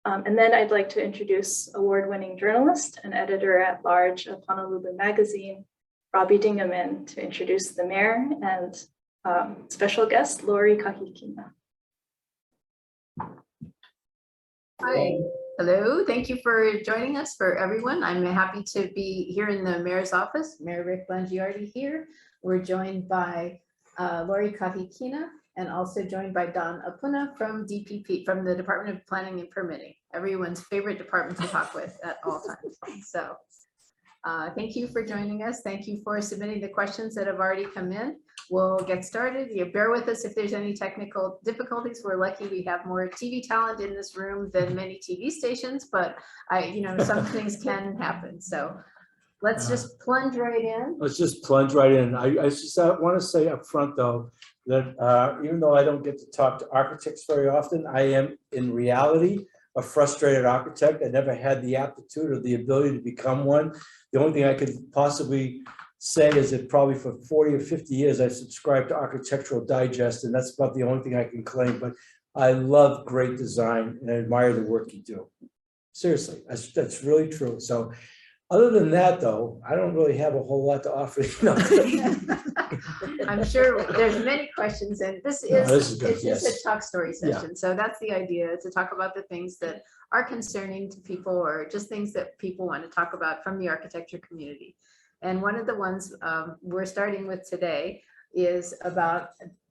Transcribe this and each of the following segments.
And then I'd like to introduce award-winning journalist and editor-at-large of Honolulu Magazine, Robbie Dingaman, to introduce the mayor and special guest, Lori Kahikina. Hi, hello. Thank you for joining us, for everyone. I'm happy to be here in the mayor's office. Mayor Rick Blangiardi here. We're joined by Lori Kahikina and also joined by Don Apuna from DPP, from the Department of Planning and Permitting, everyone's favorite department to talk with at all times. So thank you for joining us. Thank you for submitting the questions that have already come in. We'll get started. You bear with us if there's any technical difficulties. We're lucky we have more TV talent in this room than many TV stations, but some things can happen. So let's just plunge right in. Let's just plunge right in. I just want to say up front, though, that even though I don't get to talk to architects very often, I am in reality a frustrated architect. I never had the aptitude or the ability to become one. The only thing I could possibly say is that probably for 40 or 50 years, I subscribed to Architectural Digest, and that's about the only thing I can claim. But I love great design and I admire the work you do. Seriously, that's really true. So other than that, though, I don't really have a whole lot to offer. I'm sure there's many questions, and this is just a talk story session. Yeah. So that's the idea, to talk about the things that are concerning to people, or just things that people want to talk about from the architecture community. And one of the ones we're starting with today is about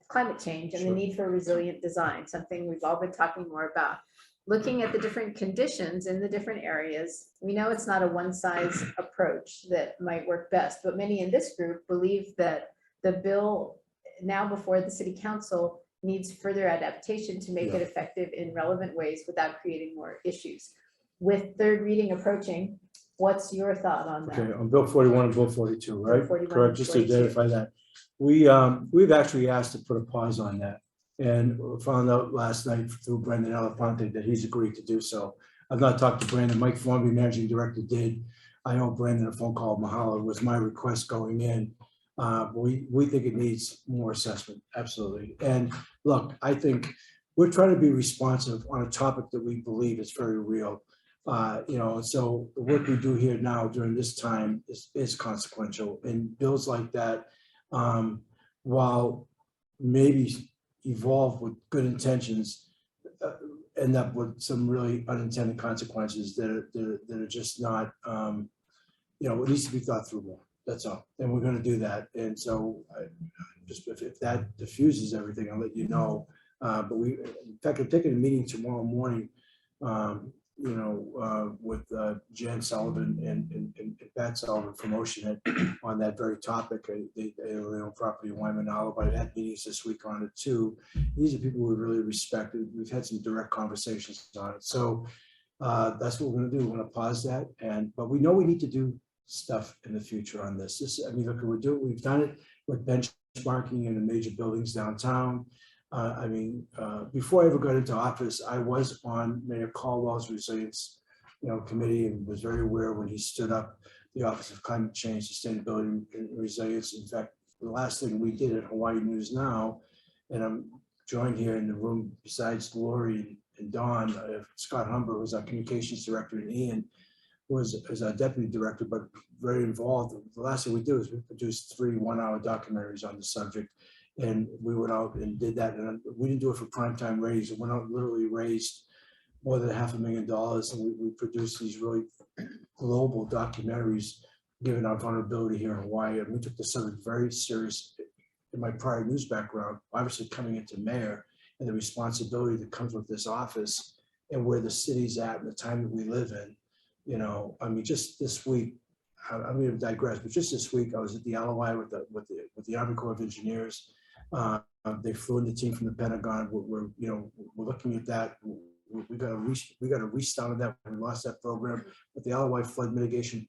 climate change and the need for resilient design, something we've all been talking more about. Looking at the different conditions in the different areas, we know it's not a one-size approach that might work best, but many in this group believe that the bill now before the City Council needs further adaptation to make it effective in relevant ways without creating more issues. With third reading approaching, what's your thought on that? Okay, on Bill 41 and Bill 42, right? Correct, just to identify that. We've actually asked to put a pause on that, and found out last night through Brendan Elefante that he's agreed to do so. I've not talked to Brandon. Mike Formby, managing director, did. I owe Brandon a phone call. Mahalo was my request going in. We think it needs more assessment, absolutely. And look, I think we're trying to be responsive on a topic that we believe is very real. So the work we do here now during this time is consequential, and bills like that, while maybe evolve with good intentions, end up with some really unintended consequences that are just not, it needs to be thought through more. That's all, and we're going to do that. And so, if that diffuses everything, I'll let you know. But in fact, I'm taking a meeting tomorrow morning. With Jan Sullivan and Pat Sullivan from Ocean on that very topic. They own property in Waimanalo, but I've had meetings this week on it too. These are people we really respect. We've had some direct conversations on it. So that's what we're going to do. We're going to pause that, but we know we need to do stuff in the future on this. Look, we've done it with benchmarking in the major buildings downtown. Before I ever got into office, I was on Mayor Caldwell's resilience, committee, and was very aware when he stood up the Office of Climate Change, Sustainability, and Resilience. In fact, the last thing we did at Hawaii News Now, and I'm joined here in the room besides Lori and Don, Scott Humber, who's our communications director, and Ian was our deputy director, but very involved. The last thing we did was we produced 3 one-hour documentaries on the subject. And we went out and did that, and we didn't do it for primetime ratings. It went out and literally raised more than $500,000, and we produced these really global documentaries, given our vulnerability here in Hawaii. And we took the subject very serious. In my prior news background, obviously coming into mayor, and the responsibility that comes with this office, and where the city's at, and the time that we live in. Just this week, I'm going to digress, but just this week I was at the LOI with the Army Corps of Engineers. They flew in the team from the Pentagon. We're looking at that. We got a restart of that. We lost that program, but the LOI flood mitigation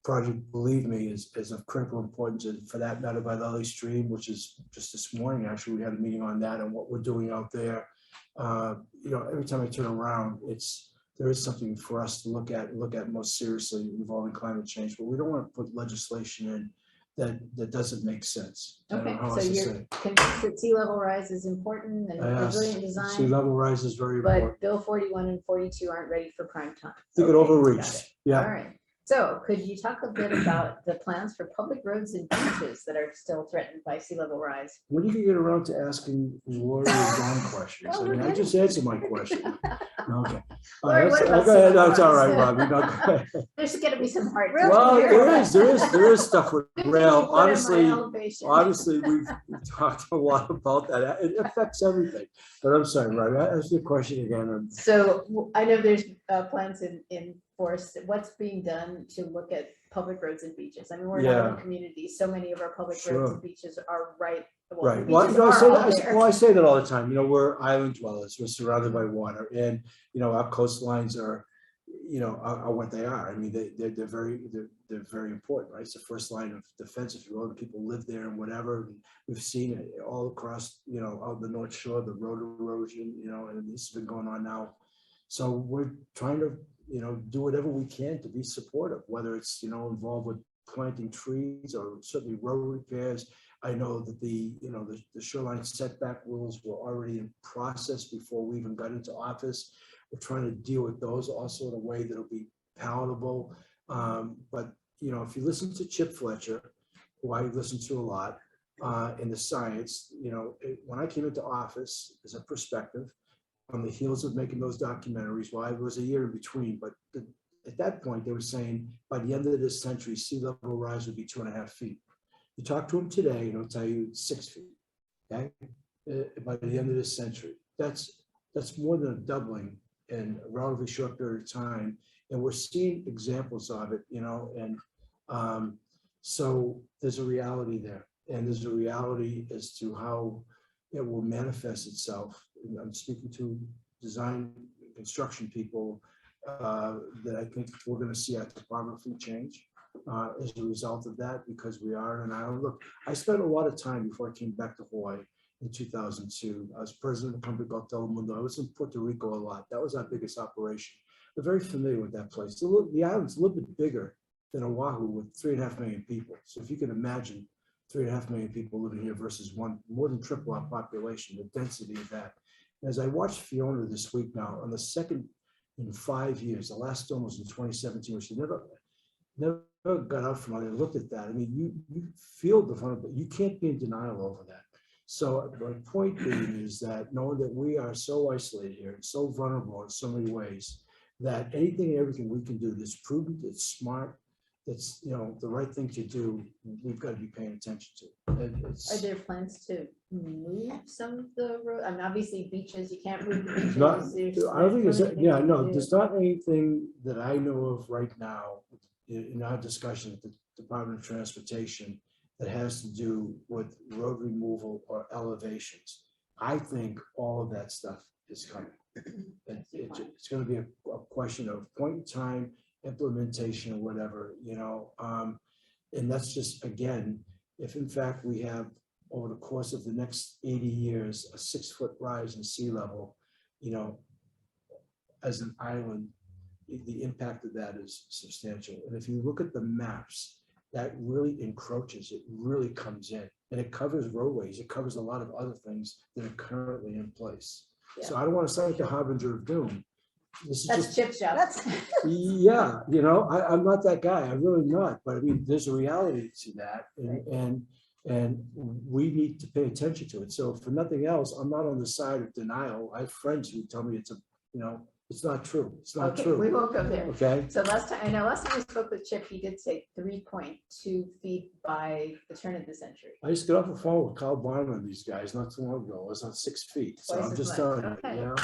project, believe me, is of critical importance. And for that matter, by Lily Stream, which is just this morning, actually, we had a meeting on that and what we're doing out there. Every time I turn around, there is something for us to look at most seriously involving climate change, but we don't want to put legislation in that doesn't make sense. I don't Okay, know how so else to you're say it. convinced that sea level rise is important and Yes, resilient sea design, level rise is very important. but Bill 41 and 42 aren't ready for prime time. They get Okay, got overreached. it. Yeah. All right. So could you talk a bit about the plans for public roads and beaches that are still threatened by sea level rise? When you can get around to asking Lori and John questions? I mean, I just answered my question. Okay. Lori, what about Go ahead. sea No, it's all level right, rise? Robbie. No, go ahead. There's gonna be some hard. Well, there is stuff with rail. Honestly, Honestly, we've talked a lot about that. It affects everything. But I'm sorry, Robbie, ask your question again. So I know there's plans in force. What's being done to look at public roads and beaches? I mean, we're an island community. So many of our public roads and beaches are right. Well, Right. Well, beaches I are say out that, there. well, I say that all the time. You know, we're island dwellers. We're surrounded by water, and you know, our coastlines are, you know, are what they are. I mean, they're very important, right? It's the first line of defense. If you will, people live there and whatever. And we've seen it all across, you know, out the North Shore, the road erosion, you know, and this has been going on now. So we're trying to, you know, do whatever we can to be supportive, whether it's, you know, involved with planting trees or certainly road repairs. I know that the shoreline setback rules were already in process before we even got into office. We're trying to deal with those also in a way that'll be palatable. But, you know, if you listen to Chip Fletcher, who I listen to a lot, in the science, you know, when I came into office as a perspective, on the heels of making those documentaries, well, it was a year in between, but at that point, they were saying by the end of this century, sea level rise would be 2.5 feet. You talk to them today, and they'll tell you 6 feet. Okay, by the end of this century, that's more than a doubling in a relatively short period of time, and we're seeing examples of it. You know, and so there's a reality there, and there's a reality as to how it will manifest itself. And I'm speaking to design construction people that I think we're going to see our topography change as a result of that, because we are an island. Look, I spent a lot of time before I came back to Hawaii in 2002. I was president of a company called Telemundo. I was in Puerto Rico a lot. That was our biggest operation. I'm very familiar with that place. The island's a little bit bigger than Oahu with 3.5 million people. So if you can imagine 3.5 million people living here versus more than triple our population, the density of that. As I watched Fiona this week now, on the second in 5 years, the last storm was in 2017, which never got out from under and looked at that. I mean, you feel the fun, but you can't be in denial over that. So my point being is that knowing that we are so isolated here and so vulnerable in so many ways, that anything and everything we can do that's prudent, that's smart, that's, you know, the right thing to do, we've got to be paying attention to. Are there plans to move some of the road? I mean, obviously beaches, you can't move the beaches. Not, I don't think there's, yeah, no, there's there's not anything that I know of right now in our discussion with the Department of Transportation that has to do with road removal or elevations. I think all of that stuff is coming. It's going to be a question of point in time, implementation or whatever, you know, and that's just, again, if in fact we have over the course of the next 80 years, a 6-foot rise in sea level, you know, as an island, the impact of that is substantial. And if you look at the maps, that really encroaches, it really comes in, and it covers roadways, it covers a lot of other things that are currently in place. Yeah. So I don't want to sound like the harbinger of doom. This is that's Chip's job. Yeah, you know, I'm not that guy. I'm really not. But I mean, there's a reality to that, and we need to pay attention to it. So for nothing else, I'm not on the side of denial. I have friends who tell me it's it's not true. It's not true. We won't go there. Okay. So last time we spoke with Chip, he did say 3.2 feet by the turn of the century. I just got off the phone with Carl Barner and these guys not too long ago. It was on 6 feet. So I'm just telling you, you know,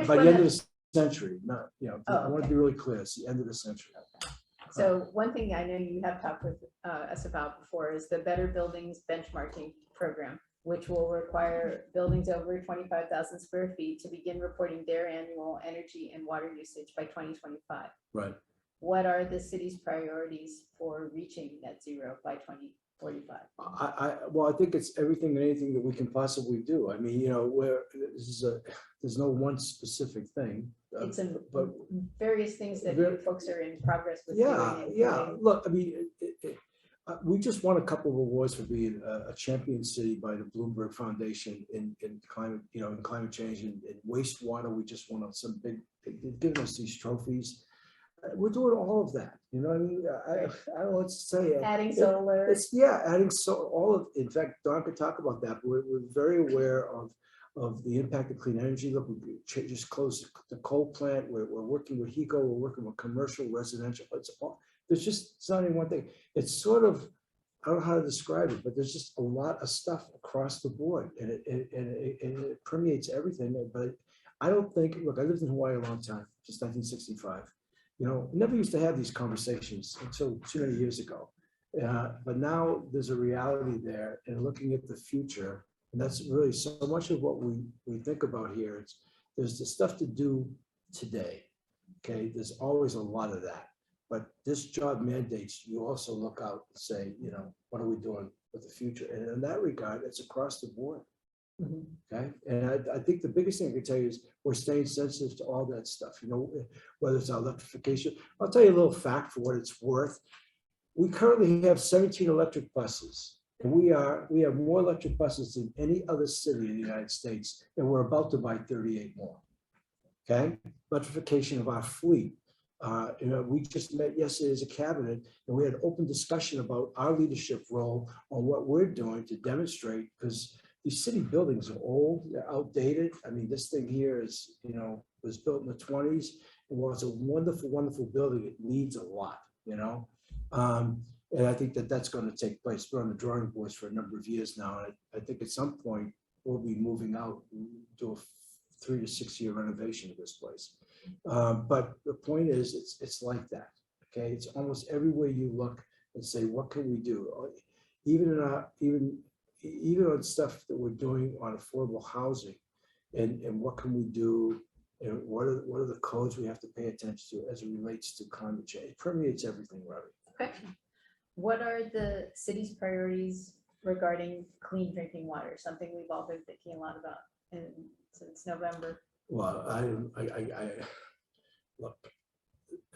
by the end of the century, not, you know, I want to be really clear. It's the end of the century. Okay. So one thing I know you have talked with us about before is the Better Buildings Benchmarking Program, which will require buildings over 25,000 square feet to begin reporting their annual energy and water usage by 2025. Right. What are the city's priorities for reaching net zero by 2045? Well, I think it's everything and anything that we can possibly do. I mean, you know, there's no one specific thing. It's but various things that you folks are in progress with. Yeah. Look, I mean, We just won a couple of awards for being a champion city by the Bloomberg Foundation in climate, in climate change and wastewater. We just won on some they've given us these trophies. We're doing all of that. You know what I mean? I don't know what to say. Adding solar. Adding all of. In fact, Don could talk about that. We're very aware of the impact of clean energy. Look, we just closed the coal plant. We're working with HECO. We're working with commercial, residential. It's not even one thing. It's sort of, I don't know how to describe it, but there's just a lot of stuff across the board, and it permeates everything. But I don't think. Look, I lived in Hawaii a long time, since 1965. Never used to have these conversations until too many years ago. But now there's a reality there, and looking at the future, and that's really so much of what we think about here. There's the stuff to do today. Okay, there's always a lot of that. But this job mandates you also look out and say, what are we doing with the future? And in that regard, it's across the board. Okay. And I think the biggest thing I can tell you is we're staying sensitive to all that stuff, whether it's our electrification. I'll tell you a little fact for what it's worth. We currently have 17 electric buses, and we have more electric buses than any other city in the United States, and we're about to buy 38 more. Okay. Electrification of our fleet. We just met yesterday as a cabinet, and we had open discussion about our leadership role on what we're doing to demonstrate, because these city buildings are old, they're outdated. I mean, this thing here is, was built in the 20s. And while it's a wonderful, wonderful building, it needs a lot, and I think that's going to take place. We're on the drawing boards for a number of years now. And I think at some point we'll be moving out to a 3 to 6 year renovation of this place. But the point is, it's like that. Okay, it's almost everywhere you look and say, what can we do? Even on stuff that we're doing on affordable housing, and what can we do, and what are the codes we have to pay attention to as it relates to climate change? It permeates everything, Robbie. Okay. What are the city's priorities regarding clean drinking water? Something we've all been thinking a lot about since November. Well, I look,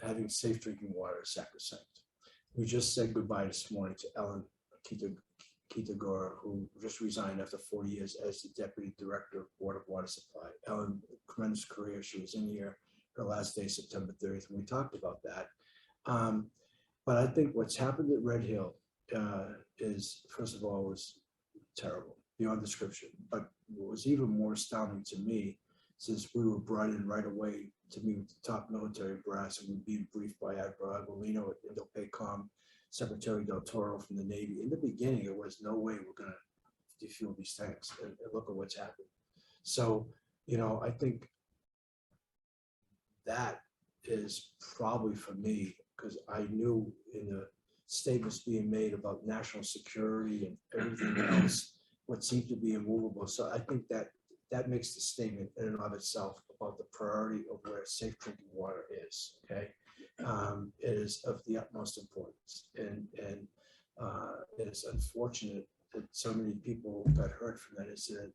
having safe drinking water is sacrosanct. We just said goodbye this morning to Ellen Kitagora, who just resigned after 4 years as the Deputy Director of Board of Water Supply. Ellen, tremendous career. She was in here her last day, September 30th, and we talked about that. But I think what's happened at Red Hill is, first of all, was terrible, beyond description. But what was even more astounding to me, since we were brought in right away to meet with the top military brass, and we were being briefed by Admiral Aguilino at Indo-PACOM, Secretary Del Toro from the Navy. In the beginning, it was no way we're going to defuel these tanks, and look at what's happened. So, I think that is probably for me, because I knew in the statements being made about national security and everything else, what seemed to be immovable. So I think that makes the statement in and of itself about the priority of where safe drinking water is. Okay. It is of the utmost importance, and it is unfortunate that so many people got hurt from that incident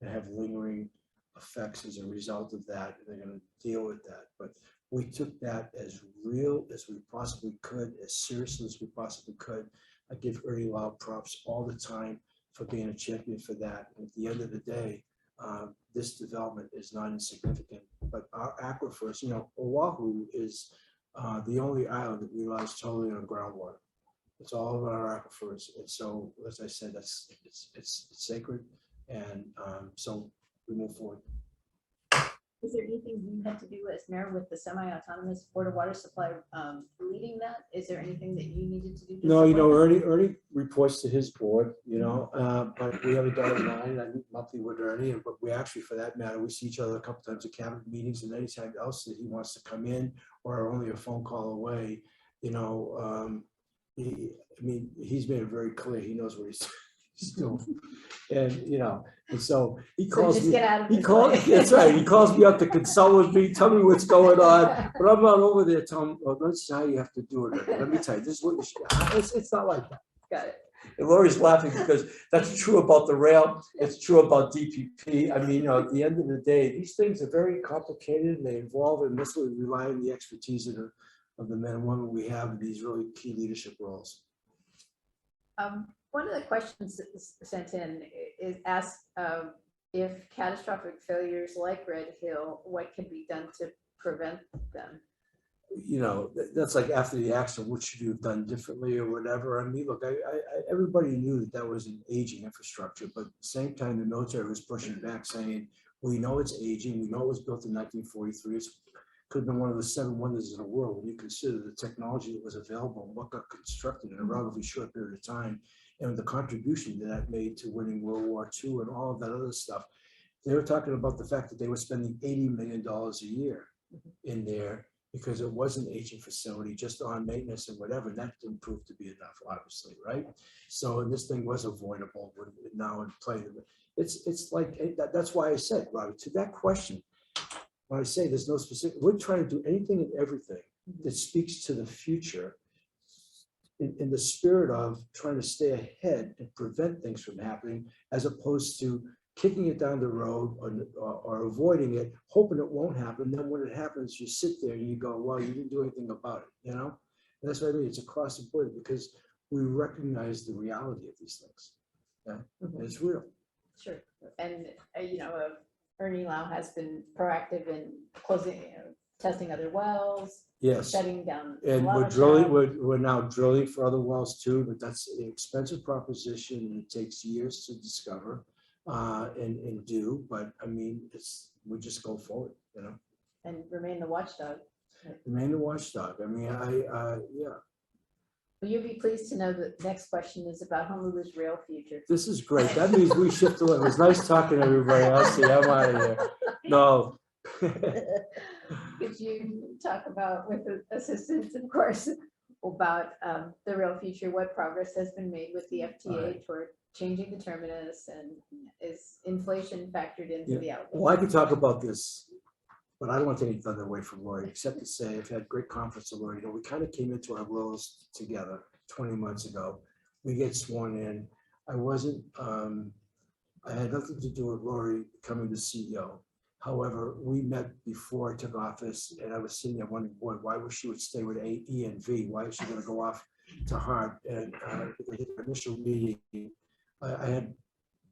and have lingering effects as a result of that, and they're going to deal with that. But we took that as real as we possibly could, as seriously as we possibly could. I give Ernie Lau props all the time for being a champion for that. And at the end of the day, this development is not insignificant. But our aquifers, Oahu is the only island that relies totally on groundwater. It's all about our aquifers, and so, as I said, it's sacred, and so we move forward. Is there anything you had to do as mayor with the semi-autonomous Board of Water Supply leading that? Is there anything that you needed to do? No, Ernie reports to his board, but we have a dotted line. I meet monthly with Ernie, but we actually, for that matter, we see each other a couple times at cabinet meetings, and anytime else that he wants to come in or only a phone call away, he's made it very clear. He knows what he's doing. And and so he calls me. That's right. He calls me up to consult with me, tell me what's going on. But I'm not over there telling him, this is how you have to do it. Let me tell you, this is what you should. It's not like that. Got it. And Lori's laughing because that's true about the rail. It's true about DPP. I mean, at the end of the day, these things are very complicated, and they involve and mostly rely on the expertise of the men and women we have in these really key leadership roles. One of the questions that was sent in is asked if catastrophic failures like Red Hill, what can be done to prevent them? You know, that's like after the accident, what should you have done differently or whatever? I mean, look, everybody knew that that was an aging infrastructure, but at the same time, the military was pushing back saying, we know it's aging, we know it was built in 1943. It could have been one of the 7 wonders of the world when you consider the technology that was available and what got constructed in a relatively short period of time, and the contribution that made to winning World War II and all of that other stuff. They were talking about the fact that they were spending $80 million a year in there because it was an aging facility just on maintenance and whatever. That didn't prove to be enough, obviously, right? So, and this thing was avoidable now in play. It's like, that's why I said, Robbie, to that question, when I say there's no specific, we're trying to do anything and everything that speaks to the future in the spirit of trying to stay ahead and prevent things from happening, as opposed to kicking it down the road or avoiding it, hoping it won't happen. Then when it happens, you sit there and you go, well, you didn't do anything about it, you know? And that's what I mean. It's across the board because we recognize the reality of these things. Yeah, and it's real. Sure. And, Ernie Lau has been proactive in closing, testing other wells, Yes. shutting down. And we're drilling, we're now drilling for other wells too, but that's an expensive proposition and it takes years to discover and do, but I mean, we just go forward, you know. And remain the watchdog. Remain the watchdog. I mean, yeah. Will you be pleased to know that the next question is about Honolulu's rail future? This is great. That means we shift away. It was nice talking to everybody. I'll see. I'm out of here. No. Could you talk about, with the assistance, of course, about the rail future, what progress has been made with the FTA toward changing the terminus, and is inflation factored into the outlook? Well, I could talk about this, but I don't want to take any thunder away from Lori, except to say I've had great conference with Lori. You know, we kind of came into our roles together 20 months ago. We get sworn in. I had nothing to do with Lori becoming the CEO. However, we met before I took office, and I was sitting there wondering, boy, why would she stay with E and V? Why is she going to go off to Hart? And the initial meeting, I had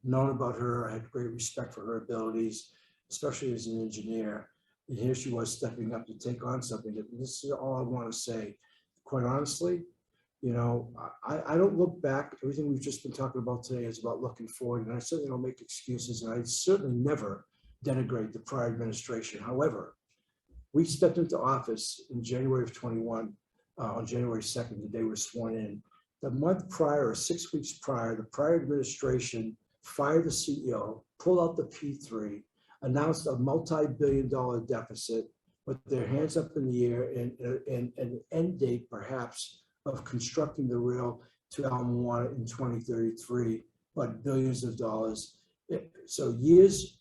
known about her. I had great respect for her abilities, especially as an engineer. And here she was stepping up to take on something. This is all I want to say. Quite honestly, you know, I don't look back. Everything we've just been talking about today is about looking forward, and I certainly don't make excuses, and I certainly never denigrate the prior administration. However, we stepped into office in January of 21, on January 2nd, the day we were sworn in. The month prior, or 6 weeks prior, the prior administration fired the CEO, pulled out the P3, announced a multi-billion-dollar deficit, with their hands up in the air, and an end date perhaps of constructing the rail to Ala Moana in 2033, but billions of dollars. So years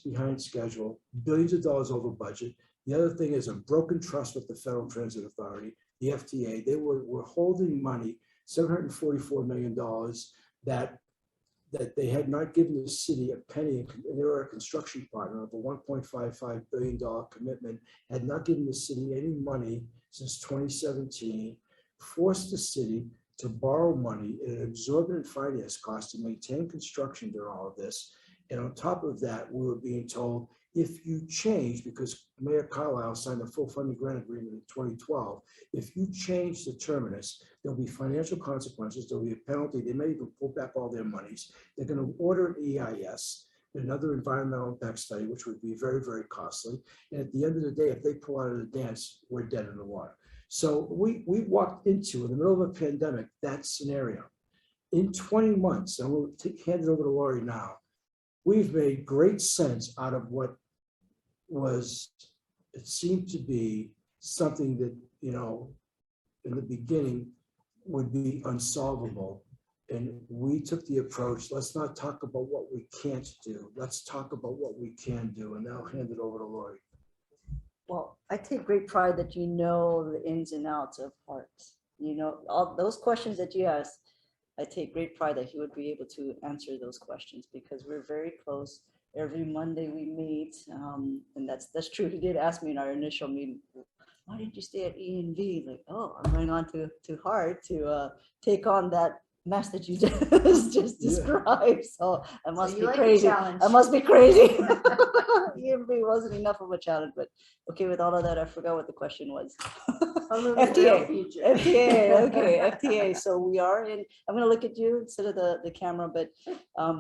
behind schedule, billions of dollars over budget. The other thing is a broken trust with the Federal Transit Authority, the FTA. They were holding money, $744 million, that they had not given the city a penny, and they were a construction partner of a $1.55 billion commitment, had not given the city any money since 2017, forced the city to borrow money at an exorbitant finance cost to maintain construction during all of this. And on top of that, we were being told, if you change, because Mayor Carlisle signed a full funding grant agreement in 2012, if you change the terminus, there'll be financial consequences, there'll be a penalty, they may even pull back all their monies. They're going to order an EIS, another environmental impact study, which would be very, very costly. And at the end of the day, if they pull out of the dance, we're dead in the water. So we walked into, in the middle of a pandemic, that scenario. In 20 months, and we'll hand it over to Lori now, we've made great sense out of what was, it seemed to be something that, you know, in the beginning would be unsolvable. And we took the approach, let's not talk about what we can't do. Let's talk about what we can do. And I'll hand it over to Lori. Well, I take great pride that you know the ins and outs of parts. You know, all those questions that you asked, I take great pride that he would be able to answer those questions, because we're very close. Every Monday we meet, and that's true. He did ask me in our initial meeting, why did you stay at E&V? Like, oh, I'm going on to Hart to take on that mess that you just Yeah. described. So I must you be like a crazy. challenge. I must be crazy. EMV wasn't enough of a challenge, but okay, with all of that, I forgot what the question was. FTA. Okay, FTA. So we are in, I'm gonna look at you instead of the camera, but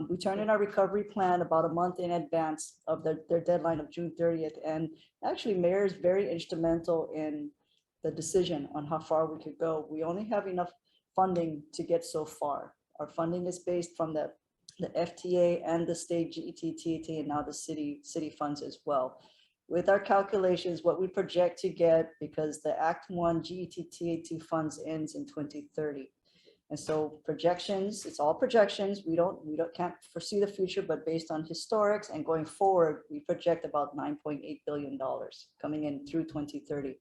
we turned in our recovery plan about a month in advance of their deadline of June 30th. And actually, Mayor is very instrumental in the decision on how far we could go. We only have enough funding to get so far. Our funding is based from the FTA and the state GET, and now the city funds as well. With our calculations, what we project to get, because the Act 1 GET funds ends in 2030. And so projections, it's all projections. We can't foresee the future, but based on historics and going forward, we project about $9.8 billion coming in through 2030.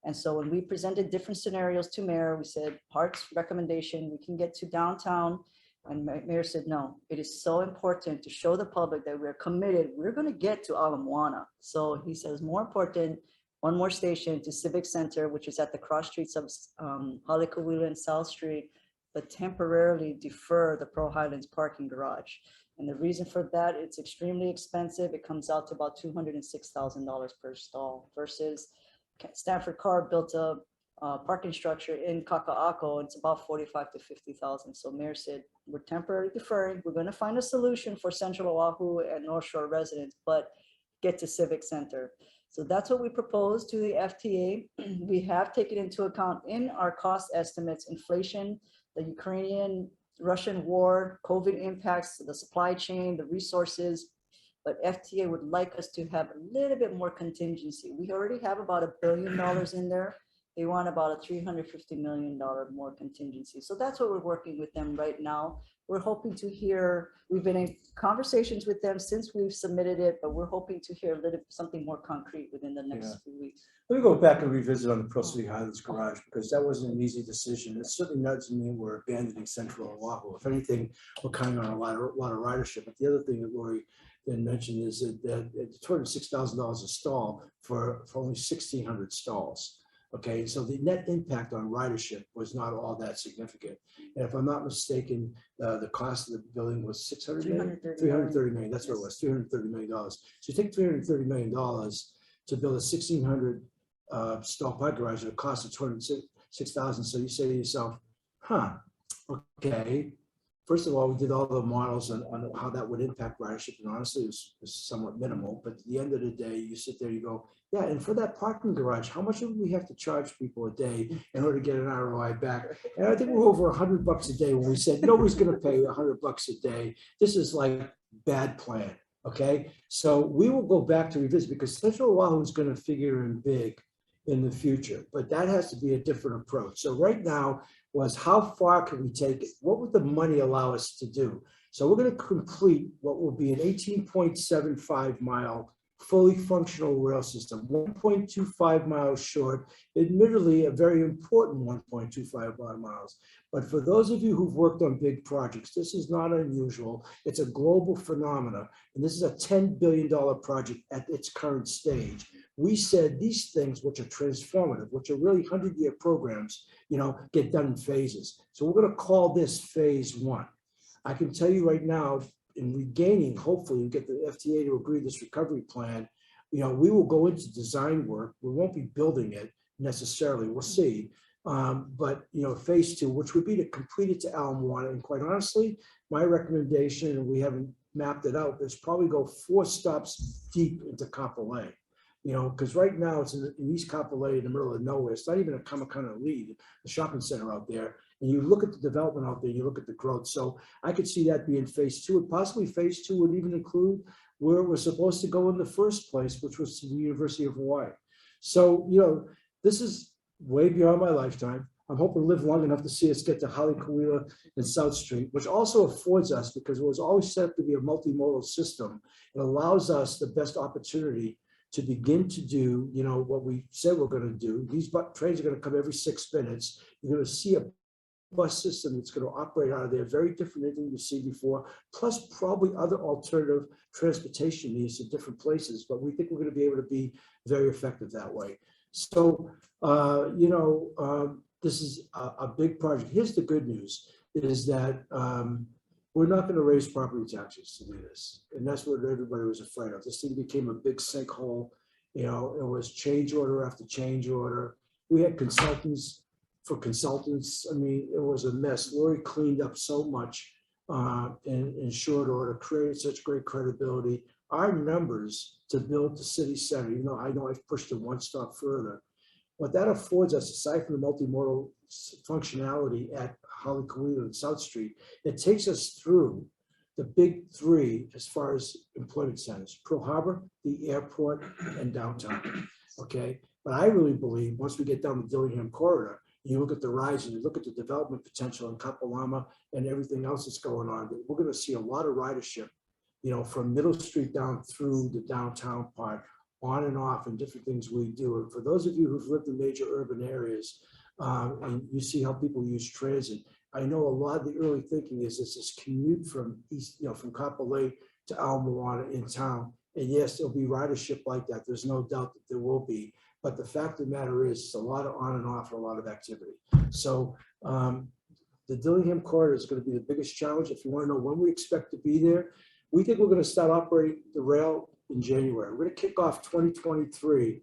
And so when we presented different scenarios to Mayor, we said, Hart's recommendation, we can get to downtown. And Mayor said, no, it is so important to show the public that we're committed. We're going to get to Ala Moana. So he says, more important, one more station to Civic Center, which is at the cross streets of Haleakala and South Street, but temporarily defer the Pearl Highlands parking garage. And the reason for that, it's extremely expensive. It comes out to about $206,000 per stall versus Stanford Carr built a parking structure in Kaka'ako. It's about 45 to 50,000. So Mayor said, we're temporarily deferring. We're going to find a solution for Central Oahu and North Shore residents, but get to Civic Center. So that's what we proposed to the FTA. We have taken into account in our cost estimates, inflation, the Ukrainian-Russian war, COVID impacts, the supply chain, the resources. But FTA would like us to have a little bit more contingency. We already have about $1 billion in there. They want about a $350 million more contingency. So that's what we're working with them right now. We're hoping to hear, we've been in conversations with them since we've submitted it, but we're hoping to hear something more concrete within the next few weeks. Let me go back and revisit on the Pearl City Highlands garage, because that wasn't an easy decision. It certainly doesn't mean we're abandoning Central Oahu. If anything, we're counting on a lot of ridership. But the other thing that Lori then mentioned is that it's $206,000 a stall for only 1,600 stalls. Okay, so the net impact on ridership was not all that significant. And if I'm not mistaken, the cost of the building was $330 million. That's what it was, $330 million. So you take $330 million to build a 1,600 stall park garage at a cost of $206,000. So you say to yourself, okay. First of all, we did all the models on how that would impact ridership, and honestly, it was somewhat minimal. But at the end of the day, you sit there, you go, yeah, and for that parking garage, how much would we have to charge people a day in order to get an ROI back? And I think we're over $100 a day when we said nobody's going to pay $100 a day. This is like bad plan. Okay, so we will go back to revisit, because Central Oahu is going to figure in big in the future, but that has to be a different approach. So right now was, how far can we take it? What would the money allow us to do? So we're going to complete what will be an 18.75 mile fully functional rail system, 1.25 miles short, admittedly a very important 1.25 miles. But for those of you who've worked on big projects, this is not unusual. It's a global phenomenon, and this is a $10 billion project at its current stage. We said these things, which are transformative, which are really 100-year programs, get done in phases. So we're going to call this phase 1. I can tell you right now, in regaining, hopefully, we get the FTA to agree this recovery plan, we will go into design work. We won't be building it necessarily. We'll see. But phase 2, which would be to complete it to Ala Moana. And quite honestly, my recommendation, and we haven't mapped it out, is probably go 4 stops deep into Kapolei. Because right now it's in East Kapolei in the middle of nowhere. It's not even a Kamakana lead, the shopping center out there. And you look at the development out there, you look at the growth. So I could see that being phase 2. And possibly phase 2 would even include where we're supposed to go in the first place, which was to the University of Hawaii. So, this is way beyond my lifetime. I'm hoping to live long enough to see us get to Haleakala and South Street, which also affords us, because it was always set up to be a multimodal system, it allows us the best opportunity to begin to do, what we said we're going to do. These trains are going to come every 6 minutes. You're going to see a bus system that's going to operate out of there, very different than you've seen before, plus probably other alternative transportation needs in different places. But we think we're going to be able to be very effective that way. So, this is a big project. Here's the good news. is that we're not going to raise property taxes to do this. And that's what everybody was afraid of. This thing became a big sinkhole. You know, it was change order after change order. We had consultants for consultants. I mean, it was a mess. Lori cleaned up so much in short order, created such great credibility. Our numbers to build the city center, you know I've pushed it one step further. What that affords us, aside from the multimodal functionality at Holly Colito and South Street, it takes us through the big three as far as employment centers: Pearl Harbor, the airport, and downtown. Okay, but I really believe once we get down the Dillingham corridor, you look at the rise and you look at the development potential in Kapalama and everything else that's going on, we're going to see a lot of ridership, you know, from Middle Street down through the downtown part, on and off, and different things we do. And for those of you who've lived in major urban areas, and you see how people use transit, I know a lot of the early thinking is it's this commute from east, you know, from Kapolei to Al Moana in town. And yes, there'll be ridership like that. There's no doubt that there will be. But the fact of the matter is, it's a lot of on and off, and a lot of activity. So the Dillingham corridor is going to be the biggest challenge. If you want to know when we expect to be there, we think we're going to start operating the rail in January. We're going to kick off 2023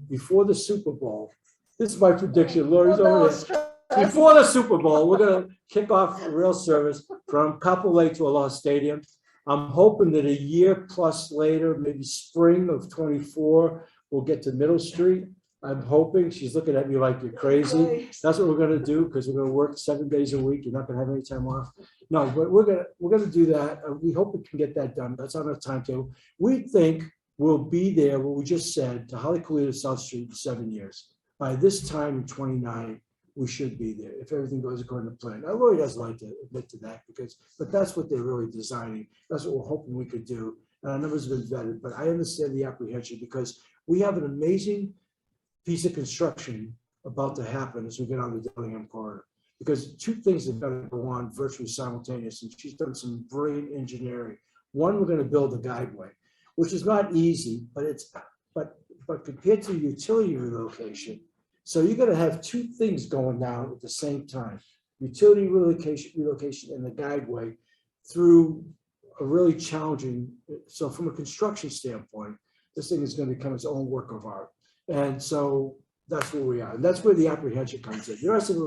before the Super Bowl. This is my prediction. Lori's over there. Before the Super Bowl, we're going to kick off the rail service from Kapolei to Aloha Stadium. I'm hoping that a year plus later, maybe spring of 24, we'll get to Middle Street. I'm hoping. She's looking at me like you're crazy. That's what we're going to do, because we're going to work 7 days a week. You're not going to have any time off. No, but we're going to do that. We hope we can get that done. That's on our timetable. We think we'll be there, what we just said, to Holly Colito South Street in 7 years. By this time in 29, we should be there if everything goes according to plan. Now, Lori doesn't like to admit to that, but that's what they're really designing. That's what we're hoping we could do. And our numbers have been vetted, but I understand the apprehension, because we have an amazing piece of construction about to happen as we get on the Dillingham corridor. Because two things have got to go on virtually simultaneous, and she's done some brilliant engineering. One, we're going to build a guideway, which is not easy, but compared to utility relocation, so you're going to have two things going down at the same time: utility relocation and the guideway through a really challenging. So from a construction standpoint, this thing is going to become its own work of art. And so that's where we are. And that's where the apprehension comes in. The rest of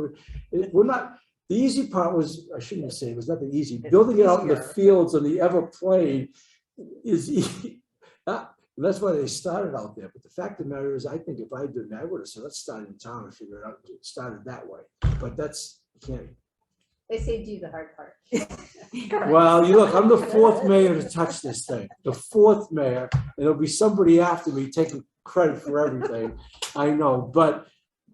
it, we're not, the easy part was, I shouldn't say it was nothing easy. Building it out in the fields on the Everplain is easy. That's why they started out there. But the fact of the matter is, I think if I did that, I would have said, let's start in town and figure it out. It started that way. But that's, you can't. They saved you the hard part. Well, you look, I'm the fourth mayor to touch this thing. The fourth mayor, and there'll be somebody after me taking credit for everything. I know, but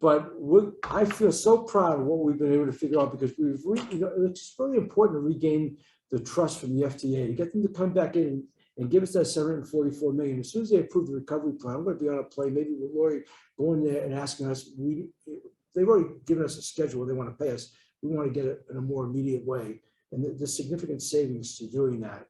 I feel so proud of what we've been able to figure out, because it's really important to regain the trust from the FTA, to get them to come back in and give us that $744 million. As soon as they approve the recovery plan, I'm going to be on a plane, maybe with Lori, going there and asking us. They've already given us a schedule where they want to pay us. We want to get it in a more immediate way, and the significant savings to doing that.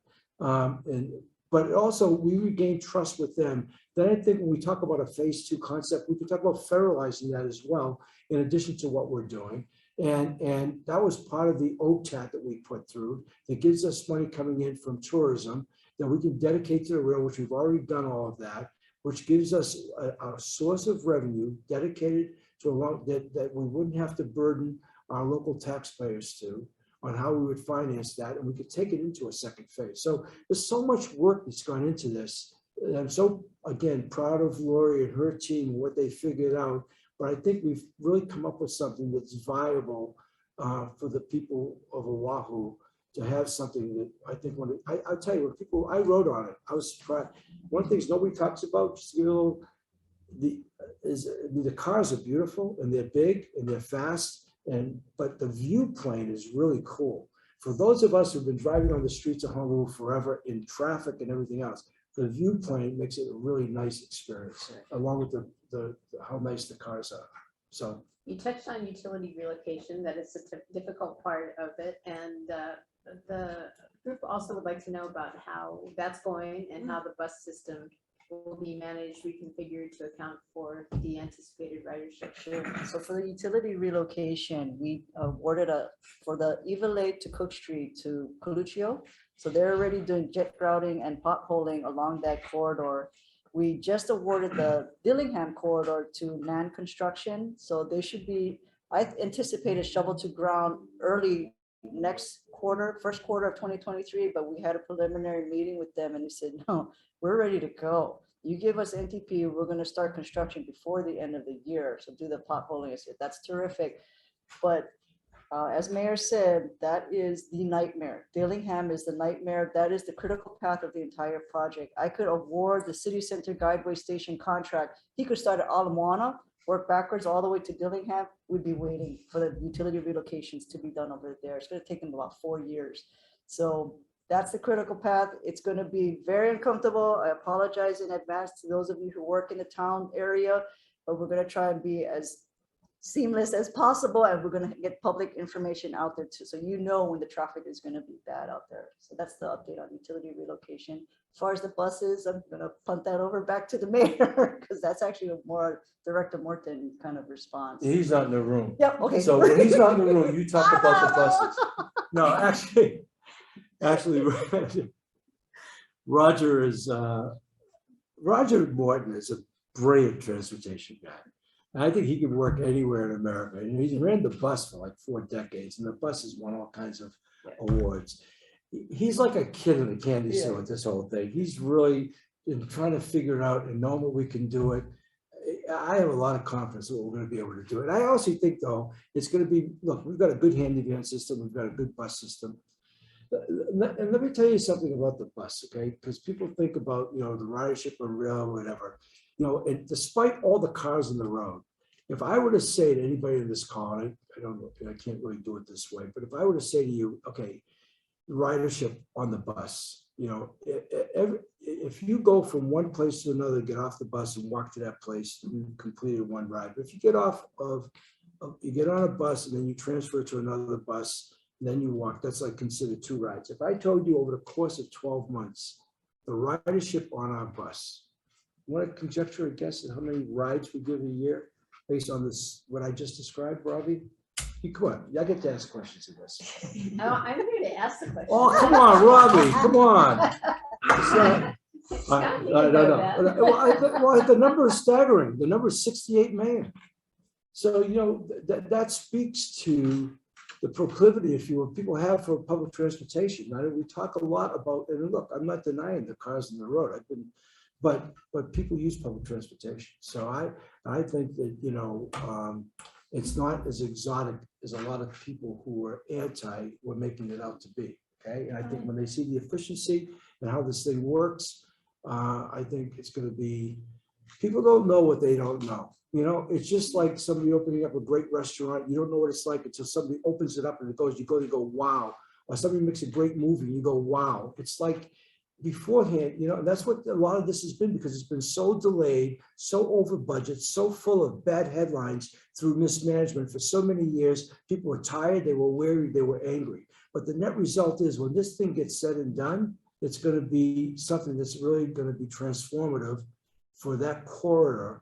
But also we regain trust with them. Then I think when we talk about a phase 2 concept, we can talk about federalizing that as well, in addition to what we're doing. And that was part of the OTAT that we put through, that gives us money coming in from tourism that we can dedicate to the rail, which we've already done all of that, which gives us a source of revenue dedicated to that we wouldn't have to burden our local taxpayers to, on how we would finance that, and we could take it into a second phase. So there's so much work that's gone into this. And I'm so, again, proud of Lori and her team and what they figured out. But I think we've really come up with something that's viable for the people of Oahu, to have something that I think, I'll tell you, when I wrote on it, I was surprised. One of the things nobody talks about, just, the cars are beautiful, and they're big and they're fast. But the view plane is really cool. For those of us who've been driving on the streets of Honolulu forever in traffic and everything else, the view plane makes it a really nice experience, along with the how nice the cars are. So you touched on utility relocation. That is such a difficult part of it, and the group also would like to know about how that's going and how the bus system will be managed, reconfigured to account for the anticipated ridership? Sure. So for the utility relocation, we awarded for the Eva Lake to Cook Street to Coluccio. So they're already doing jet grouting and potholing along that corridor. We just awarded the Dillingham corridor to NAN Construction. So they should be, I anticipate a shovel to ground early next quarter, first quarter of 2023, but we had a preliminary meeting with them and they said, no, we're ready to go. You give us NTP, we're going to start construction before the end of the year. So do the potholing. I said, that's terrific. But as Mayor said, that is the nightmare. Dillingham is the nightmare. That is the critical path of the entire project. I could award the city center guideway station contract. He could start at Ala Moana, work backwards all the way to Dillingham. We'd be waiting for the utility relocations to be done over there. It's going to take them about 4 years. So that's the critical path. It's going to be very uncomfortable. I apologize in advance to those of you who work in the town area, but we're going to try and be as seamless as possible, and we're going to get public information out there too, so you know when the traffic is going to be bad out there. So that's the update on utility relocation. As far as the buses, I'm going to punt that over back to the mayor because that's actually a more Director Morton kind of response. He's not in the room. Yep. Okay. So when he's not in the room, you talk about the buses. No, actually, Roger Morton is a brilliant transportation guy. I think he can work anywhere in America. And he's ran the bus for like 4 decades, and the bus has won all kinds of awards. He's like a kid in a candy store with this whole thing. He's really been trying to figure it out and know that we can do it. I have a lot of confidence that we're going to be able to do it. I also think, though, it's going to be, look, we've got a good handy-van system. We've got a good bus system. And let me tell you something about the bus, okay? Because people think about, the ridership on rail or whatever. And despite all the cars on the road, if I were to say to anybody in this call, and I don't know, I can't really do it this way, but if I were to say to you, okay, ridership on the bus, if you go from one place to another, get off the bus and walk to that place, you completed one ride. But if you get you get on a bus and then you transfer to another bus, and then you walk, that's like considered 2 rides. If I told you over the course of 12 months, the ridership on our bus, you want to conjecture a guess at how many rides we give a year based on this, what I just described, Robbie? Come on, I get to ask questions of this. No, I'm here to ask the question. Oh, come on, Robbie, come on. Scott, you No, know that. Well, the number is staggering. The number is 68 million. So, that speaks to the proclivity, if you will, people have for public transportation. Now, we talk a lot about, and look, I'm not denying the cars on the road. But people use public transportation. So I think that, it's not as exotic as a lot of people who are anti were making it out to be. Okay. And I think when they see the efficiency and how this thing works, I think it's going to be, people don't know what they don't know. It's just like somebody opening up a great restaurant. You don't know what it's like until somebody opens it up and you go, wow. Or somebody makes a great movie, you go, wow. It's like beforehand, and that's what a lot of this has been, because it's been so delayed, so over budget, so full of bad headlines through mismanagement for so many years. People were tired, they were weary, they were angry. But the net result is when this thing gets said and done, it's going to be something that's really going to be transformative for that corridor,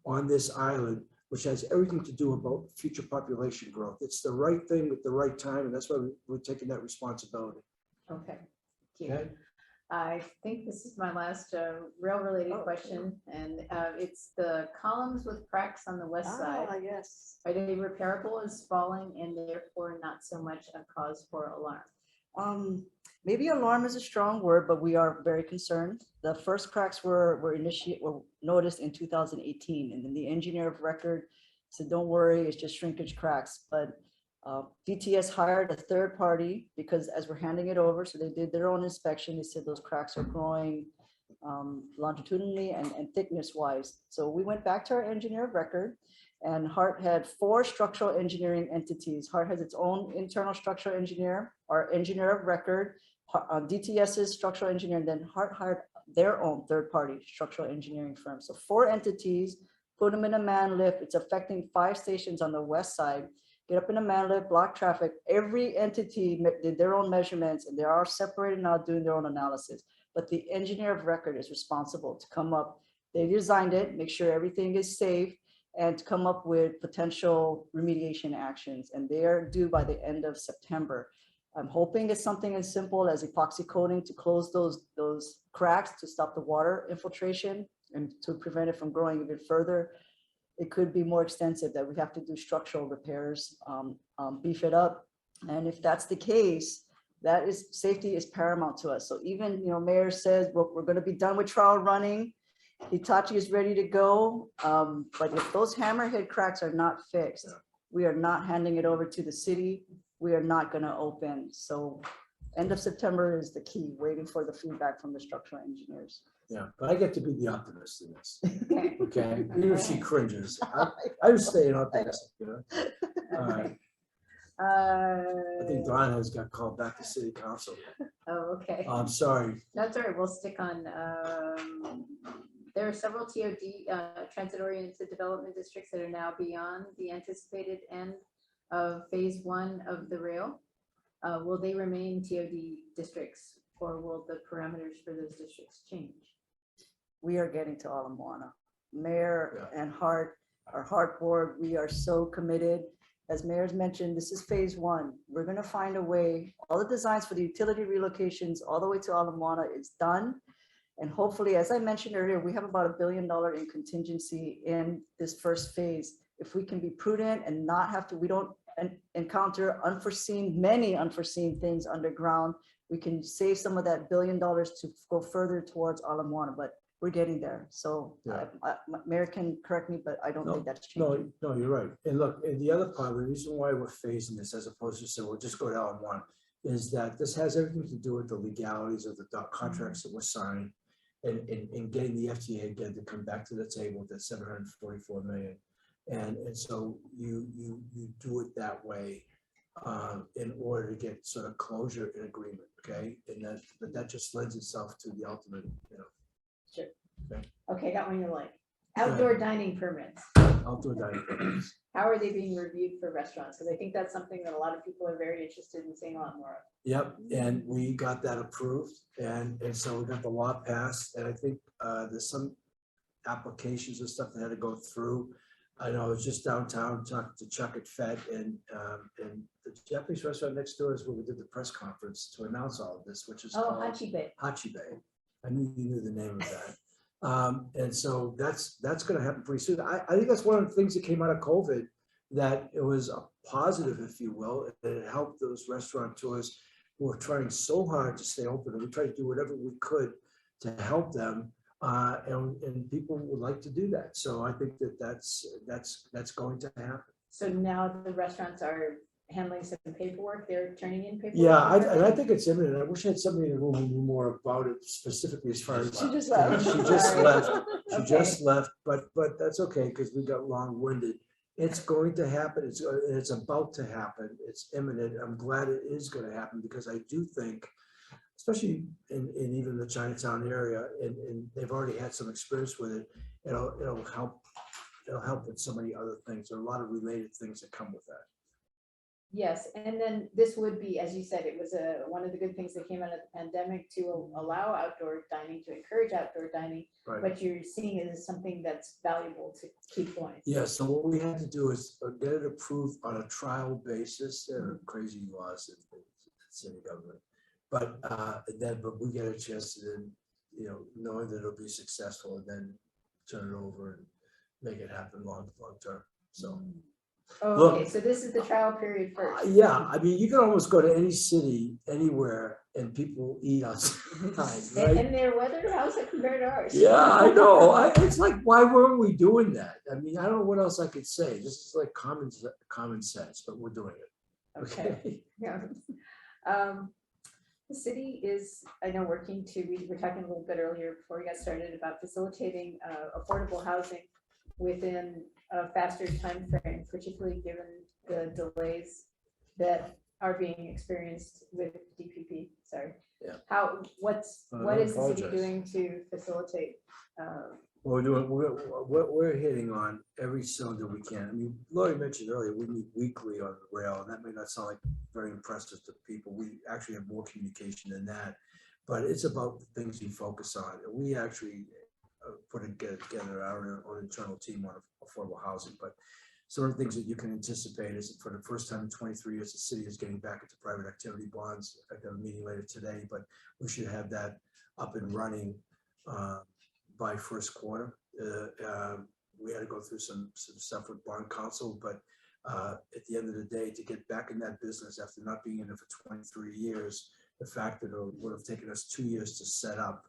on this island, which has everything to do about future population growth. It's the right thing at the right time, and that's why we're taking that responsibility. Okay. Thank you. I think this is my last rail-related question, and it's the columns with cracks on the west side. Yes. Are they repairable as falling and therefore not so much a cause for alarm? Maybe alarm is a strong word, but we are very concerned. The first cracks were noticed in 2018, and then the engineer of record said, "Don't worry, it's just shrinkage cracks." But DTS hired a third party because as we're handing it over, so they did their own inspection. They said those cracks are growing longitudinally and thickness wise. So we went back to our engineer of record, and Hart had 4 structural engineering entities. Hart has its own internal structural engineer, our engineer of record, DTS's structural engineer, and then Hart hired their own third party structural engineering firm. So 4 entities, put them in a man lift. It's affecting 5 stations on the west side. Get up in a man lift, block traffic. Every entity did their own measurements, and they are separated now doing their own analysis. but the engineer of record is responsible to come up. They designed it, make sure everything is safe, and to come up with potential remediation actions. And they are due by the end of September. I'm hoping it's something as simple as epoxy coating to close those cracks to stop the water infiltration and to prevent it from growing even further. It could be more extensive, that we have to do structural repairs, beef it up. And if that's the case, that is, safety is paramount to us. So even, Mayor says, well, we're going to be done with trial running. Hitachi is ready to go. But if those hammerhead cracks are not fixed, we are not handing it over to the city. We are not going to open. So end of September is the key, waiting for the feedback from the structural engineers. Yeah, but I get to be the optimist in this. Okay, even if she cringes, I was staying optimistic, All right. I think Don has got called back to city council. Oh, okay. I'm sorry. That's all right. We'll stick on. There are several TOD, transit-oriented development districts that are now beyond the anticipated end of phase 1 of the rail. Will they remain TOD districts, or will the parameters for those districts change? We are getting to Ala Moana. Mayor and Hart, our Hart board, we are so committed. As Mayor's mentioned, this is phase 1. We're going to find a way. All the designs for the utility relocations all the way to Ala Moana is done. And hopefully, as I mentioned earlier, we have about $1 billion in contingency in this first phase. If we can be prudent and not have to, we don't encounter many unforeseen things underground, we can save some of that $1 billion to go further towards Ala Moana, but we're getting there. So Mayor can correct me, but I don't think that's changing. No, you're right. And look, and the other part, the reason why we're phasing this as opposed to saying, we'll just go to Ala Moana, is that this has everything to do with the legalities of the contracts that were signed and getting the FTA again to come back to the table with that $744 million. And so you do it that way in order to get sort of closure and agreement, okay? And that just lends itself to the ultimate, Sure. Okay. Okay, got one you like. Outdoor dining permits. Outdoor dining permits. How are they being reviewed for restaurants? Because I think that's something that a lot of people are very interested in seeing a lot more of. Yep, and we got that approved, and so we got the law passed, and I think there's some applications and stuff that had to go through. I know I was just downtown talking to Chuck at Fed, and the Japanese restaurant next door is where we did the press conference to announce all of this, which is called Hachibe. Hachibe. I knew you knew the name of that. And so that's going to happen pretty soon. I think that's one of the things that came out of COVID, that it was a positive, if you will, and it helped those restaurateurs who were trying so hard to stay open, and we tried to do whatever we could to help them. And people would like to do that. So I think that's going to happen. So now the restaurants are handling some paperwork, they're turning in paperwork? Yeah, I think it's imminent. I wish I had somebody in the room who knew more about it specifically as far as. She just left. She just left. She Okay. just left, but that's okay, because we got long-winded. It's going to happen. It's about to happen. It's imminent. I'm glad it is going to happen, because I do think, especially in even the Chinatown area, and they've already had some experience with it, it'll help with so many other things. There are a lot of related things that come with that. Yes, and then this would be, as you said, it was one of the good things that came out of the pandemic to allow outdoor dining, to encourage outdoor dining, Right. but you're seeing it as something that's valuable to keep going. Yeah, so what we had to do is get it approved on a trial basis. There are crazy laws in the city government. But we get a chance to then, knowing that it'll be successful, and then turn it over and make it happen long term. So. Oh, Look, okay, so this is the trial period first. Yeah, I mean, you can almost go to any city, anywhere, and people eat outside, right? And their weather, how's it compared to ours? Yeah, I know. It's like, why weren't we doing that? I mean, I don't know what else I could say. This is like common sense, but we're doing it. Okay. Yeah. The city is, I know, working we were talking a little bit earlier before we got started about facilitating affordable housing within a faster time frame, particularly given the delays that are being experienced with DPP. Sorry. Yeah. What is the city doing to facilitate? Well, we're hitting on every cylinder we can. I mean, Lori mentioned earlier, we meet weekly on the rail, and that may not sound like very impressive to people. We actually have more communication than that. but it's about the things you focus on. And we actually put together our own internal team on affordable housing, but some of the things that you can anticipate is that for the first time in 23 years, the city is getting back into private activity bonds. In fact, I have a meeting later today, but we should have that up and running by first quarter. We had to go through some stuff with bond counsel, but at the end of the day, to get back in that business after not being in it for 23 years, the fact that it would have taken us 2 years to set up,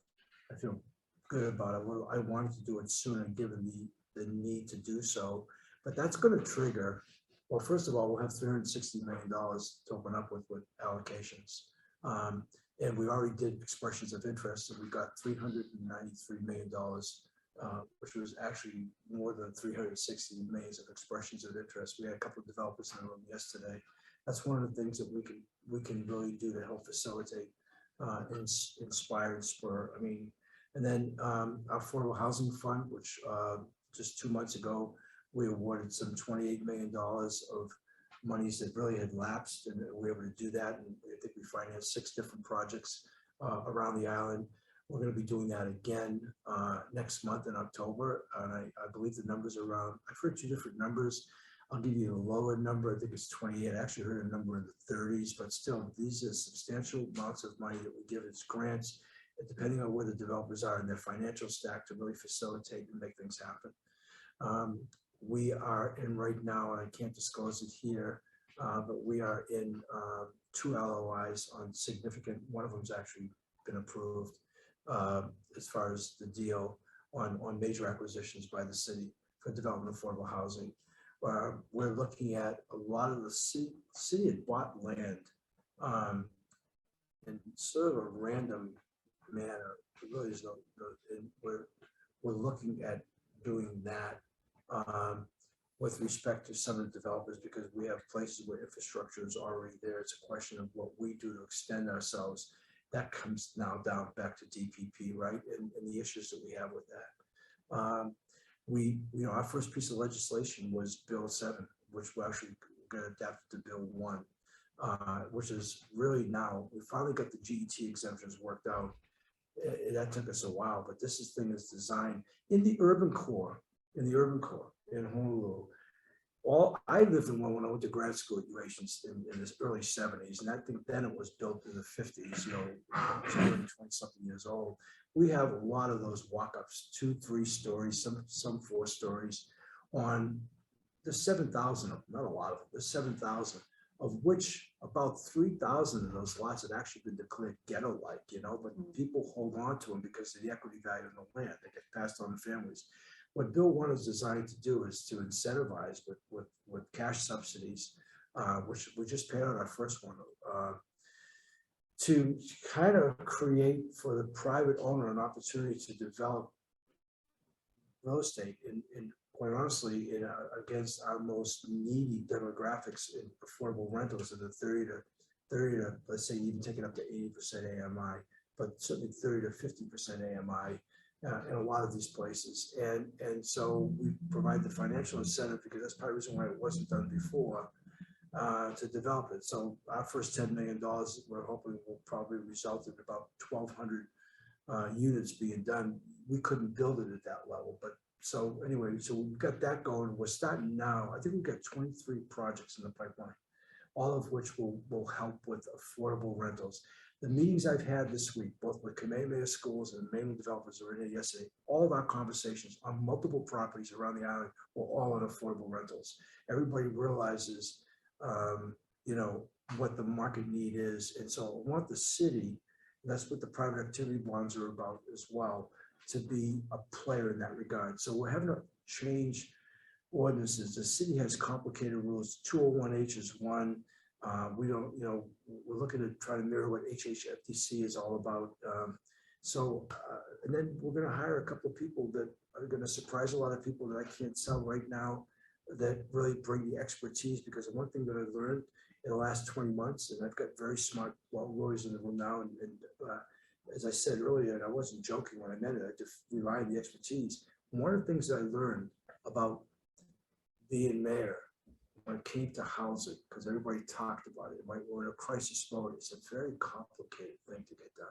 I feel good about it. Well, I wanted to do it sooner given the need to do so. But that's going to trigger, well, first of all, we'll have $360 million to open up with allocations. And we already did expressions of interest, and we got $393 million, which was actually more than 360 million of expressions of interest. We had a couple of developers in the room yesterday. That's one of the things that we can really do to help facilitate, inspire, and spur. I mean, and then our affordable housing fund, which just 2 months ago, we awarded some $28 million of monies that really had lapsed, and we were able to do that. And I think we financed 6 different projects around the island. We're going to be doing that again next month in October. And I believe the numbers are around, I've heard 2 different numbers. I'll give you a lower number. I think it's 28. I actually heard a number in the 30s, but still, these are substantial amounts of money that we give as grants, depending on where the developers are in their financial stack, to really facilitate and make things happen. We are in right now, and I can't disclose it here, but we are in 2 LOIs on significant, one of them's actually been approved as far as the deal on major acquisitions by the city for development of affordable housing. We're looking at a lot of the city had bought land in sort of a random manner. It really is and we're looking at doing that with respect to some of the developers, because we have places where infrastructure is already there. It's a question of what we do to extend ourselves. That comes now down back to DPP, right? And the issues that we have with that. Our first piece of legislation was Bill 7, which we actually got adapted to Bill 1, which is really now, we finally got the GET exemptions worked out. That took us a while, but this thing is designed in the urban core, in Honolulu. I lived in one when I went to grad school at UH in the early 70s, and I think then it was built in the 50s, 20 something years old. We have a lot of those walk-ups, 2-3 stories, some 4 stories on the 7,000 of them, not a lot of them, the 7,000, of which about 3,000 of those lots had actually been declared ghetto-like, but people hold on to them because of the equity value of the land. They get passed on to families. What Bill 1 is designed to do is to incentivize with cash subsidies, which we just paid out our first one, to kind of create for the private owner an opportunity to develop real estate in quite honestly, against our most needy demographics in affordable rentals in the 30 to, let's say, even take it up to 80% AMI, but certainly 30 to 50% AMI in a lot of these places. And so we provide the financial incentive, because that's probably the reason why it wasn't done before, to develop it. So our first $10 million, we're hoping will probably result in about 1,200 units being done. We couldn't build it at that level, but so anyway, so we've got that going. We're starting now. I think we've got 23 projects in the pipeline, all of which will help with affordable rentals. The meetings I've had this week, both with Kamehameha Schools and the mainland developers that were in here yesterday, all of our conversations on multiple properties around the island were all on affordable rentals. Everybody realizes, what the market need is. And so I want the city, that's what the private activity bonds are about as well, to be a player in that regard. So we're having to change ordinances. The city has complicated rules. 201H is one. We don't, we're looking to try to mirror what HHFDC is all about. And then we're going to hire a couple of people that are going to surprise a lot of people that I can't tell right now, that really bring the expertise. Because one thing that I learned in the last 20 months, and I've got very smart lawyers in the room now, and as I said earlier, and I wasn't joking when I meant it, I just rely on the expertise. One of the things that I learned about being mayor when it came to housing, because everybody talked about it, we're in a crisis mode, it's a very complicated thing to get done.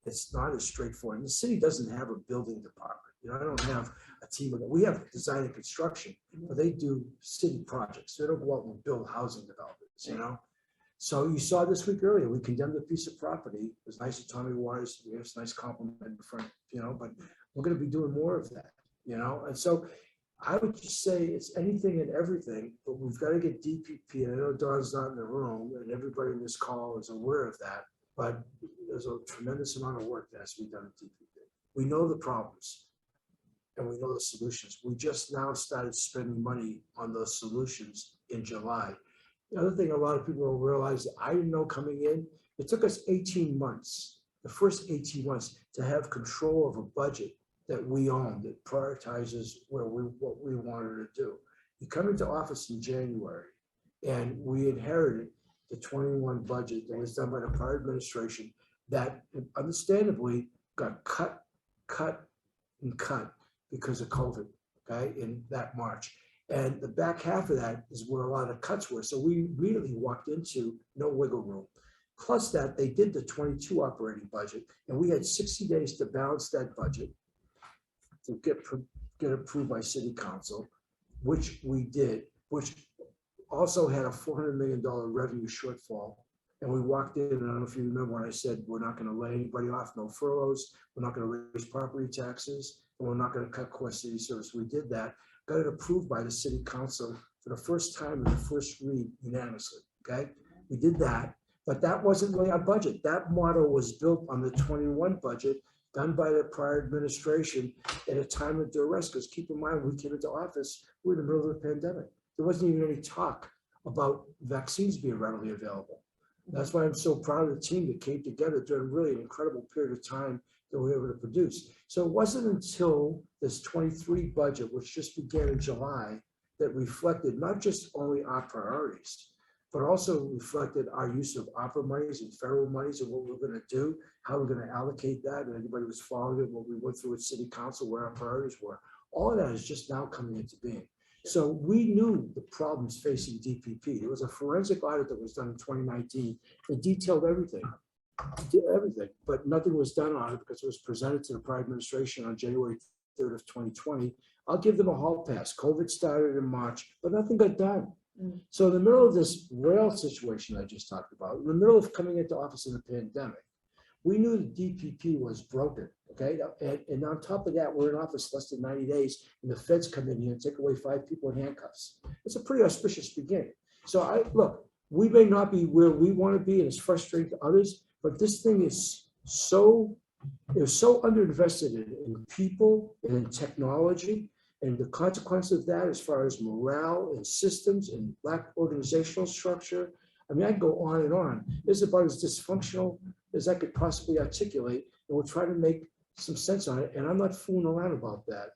it's not as straightforward. And the city doesn't have a building department. You know, I don't have a team of, we have design and construction, but they do city projects. They don't go out and build housing developments, you know? So you saw this week earlier, we condemned a piece of property. It was nice of Tommy Waters. We have a nice compliment in front, you know, but we're going to be doing more of that, you know? And so I would just say it's anything and everything, but we've got to get DPP. And I know Don's not in the room and everybody in this call is aware of that, but there's a tremendous amount of work that has to be done at DPP. We know the problems and we know the solutions. We just now started spending money on those solutions in July. The other thing a lot of people don't realize, I didn't know coming in, it took us 18 months, the first 18 months, to have control of a budget that we own, that prioritizes what we wanted to do. You come into office in January, and we inherited the 21 budget that was done by the prior administration that understandably got cut because of COVID, okay, in that March. And the back half of that is where a lot of cuts were. So we immediately walked into no wiggle room. Plus that, they did the 22 operating budget, and we had 60 days to balance that budget to get approved by City Council, which we did, which also had a $400 million revenue shortfall. And we walked in, and I don't know if you remember when I said, we're not going to lay anybody off, no furloughs, we're not going to raise property taxes, and we're not going to cut core city service. We did that, got it approved by the City Council for the first time in the first read unanimously, okay? We did that, but that wasn't really our budget. That model was built on the 21 budget done by the prior administration at a time of duress, because keep in mind, we came into office, we're in the middle of the pandemic. There wasn't even any talk about vaccines being readily available. That's why I'm so proud of the team that came together during really an incredible period of time that we were able to produce. So it wasn't until this 23 budget, which just began in July, that reflected not just only our priorities, but also reflected our use of opera monies and federal monies and what we're going to do, how we're going to allocate that. And anybody was following it, what we went through at City Council, where our priorities were. All of that is just now coming into being. So we knew the problems facing DPP. There was a forensic audit that was done in 2019 that detailed everything, but nothing was done on it because it was presented to the prior administration on January 3rd of 2020. I'll give them a hall pass. COVID started in March, but nothing got done. So in the middle of this rail situation I just talked about, in the middle of coming into office in the pandemic, we knew the DPP was broken, okay? And on top of that, we're in office less than 90 days, and the feds come in here and take away 5 people in handcuffs. It's a pretty auspicious beginning. So look, we may not be where we want to be, and it's frustrating to others, but this thing is so underinvested in people and in technology, and the consequence of that, as far as morale and systems and lack of organizational structure, I mean, I can go on and on. It's about as dysfunctional as I could possibly articulate, and we'll try to make some sense on it. And I'm not fooling around about that.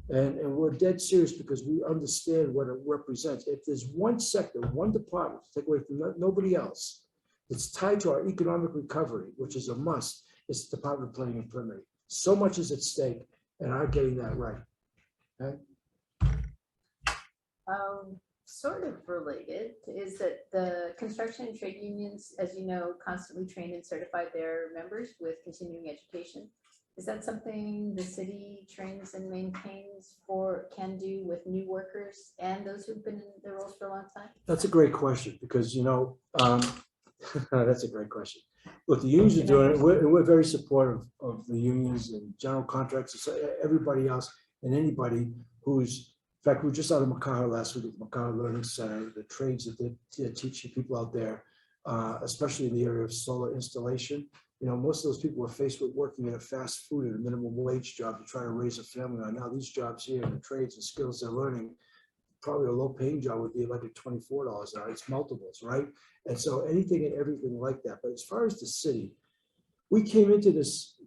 And we're dead serious because we understand what it represents. If there's one sector, one department to take away from nobody else, it's tied to our economic recovery, which is a must. It's the Department of Planning and Permitting. So much is at stake, and I'm getting that right. Okay. Sort of related is that the construction and trade unions, as you know, constantly train and certify their members with continuing education. Is that something the city trains and maintains can do with new workers and those who've been in their roles for a long time? That's a great question because, you know, that's a great question. Look, the unions are doing it. We're very supportive of the unions and general contractors, everybody else, and anybody who's, in fact, we were just out of Macaja last week at the Macaja Learning Center, the trades that they're teaching people out there, especially in the area of solar installation. You know, most of those people were faced with working in a fast food and a minimum wage job to try to raise a family on. Now these jobs here, the trades and skills they're learning, probably a low paying job would be like at $24 an hour. It's multiples, right? And so anything and everything like that. But as far as the city, we came into this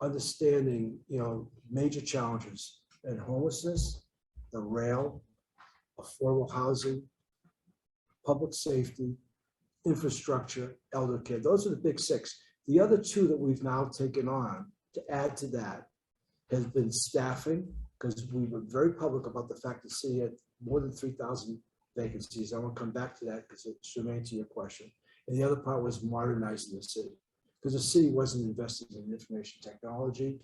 understanding, you know, major challenges in homelessness, the rail, affordable housing, public safety, infrastructure, elder care. Those are the big 6. The other 2 that we've now taken on to add to that has been staffing, because we were very public about the fact that the city had more than 3,000 vacancies. I want to come back to that because it's germane to your question. And the other part was modernizing the city, because the city wasn't investing in information technology.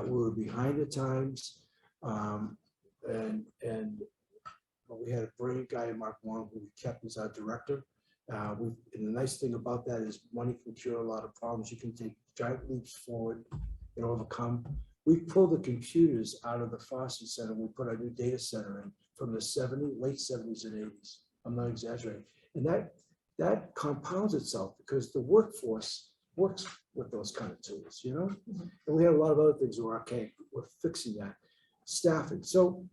We were behind the times. But we had a brilliant guy in Mark Wong who we kept as our director. And the nice thing about that is money can cure a lot of problems. You can take giant leaps forward and overcome. We pulled the computers out of the Foster Center. We put our new data center in from the late 70s and 80s. I'm not exaggerating. And that compounds itself because the workforce works with those kind of tools, you know? And we had a lot of other things that were archaic. We're fixing that. Staffing. So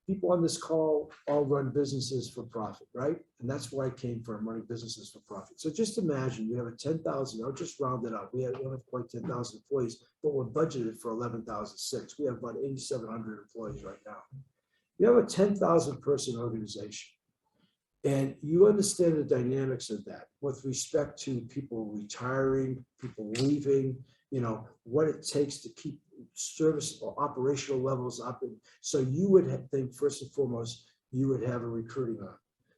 people on this call all run businesses for profit, right? And that's where I came from, running businesses for profit. So just imagine you have a 10,000, I'll just round it up. We don't have quite 10,000 employees, but we're budgeted for 11,006. We have about 8,700 employees right now. You have a 10,000 person organization, and you understand the dynamics of that with respect to people retiring, people leaving, you know, what it takes to keep service or operational levels up. And so you would think, first and foremost, you would have a recruiting on.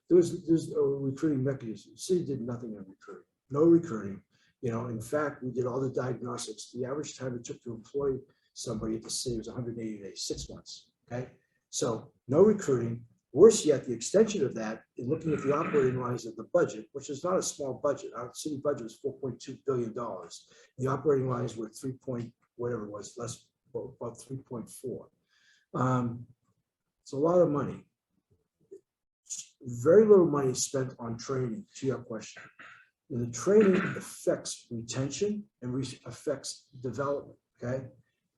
There's a recruiting mechanism. The city did nothing in recruiting, no recruiting. You know, in fact, we did all the diagnostics. The average time it took to employ somebody at the city was 180 days, 6 months, okay? So no recruiting. Worse yet, the extension of that, in looking at the operating lines of the budget, which is not a small budget. Our city budget was $4.2 billion. The operating lines were whatever it was, less, about 3.4. It's a lot of money. Very little money spent on training, to your question. And the training affects retention and affects development, okay?